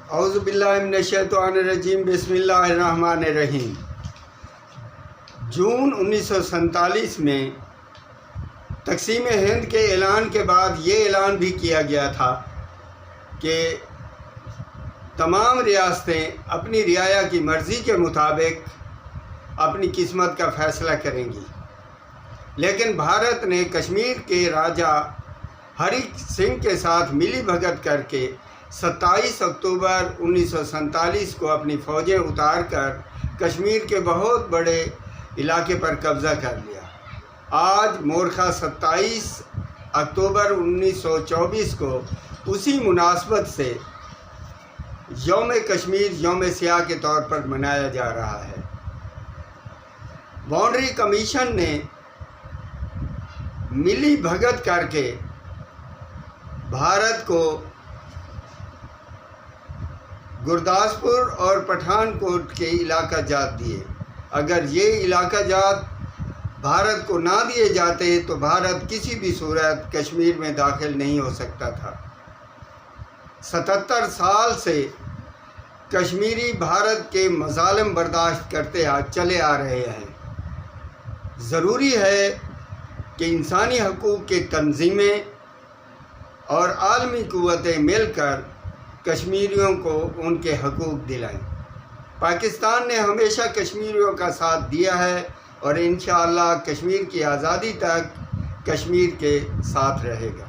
اعوذ باللہ من الشیطان الرجیم، بسم اللہ الرحمن الرحیم۔ جون 1947 میں تقسیم ہند کے اعلان کے بعد یہ اعلان بھی کیا گیا تھا کہ تمام ریاستیں اپنی رعایا کی مرضی کے مطابق اپنی قسمت کا فیصلہ کریں گی، لیکن بھارت نے کشمیر کے راجا ہری سنگھ کے ساتھ ملی بھگت کر کے 27 اکتوبر 1947 کو اپنی فوجیں اتار کر کشمیر کے بہت بڑے علاقے پر قبضہ کر لیا۔ آج مورخہ 27 اکتوبر 1924 کو اسی مناسبت سے یوم کشمیر یوم سیاہ کے طور پر منایا جا رہا ہے۔ باؤنڈری کمیشن نے ملی بھگت کر کے بھارت کو گرداسپور اور پٹھان کوٹ کے علاقہ جات دیے۔ اگر یہ علاقہ جات بھارت کو نہ دیے جاتے تو بھارت کسی بھی صورت کشمیر میں داخل نہیں ہو سکتا تھا۔ 77 سال سے کشمیری بھارت کے مظالم برداشت کرتے چلے آ رہے ہیں۔ ضروری ہے کہ انسانی حقوق کی تنظیمیں اور عالمی قوتیں مل کر کشمیریوں کو ان کے حقوق دلائیں۔ پاکستان نے ہمیشہ کشمیریوں کا ساتھ دیا ہے اور انشاءاللہ کشمیر کی آزادی تک کشمیر کے ساتھ رہے گا۔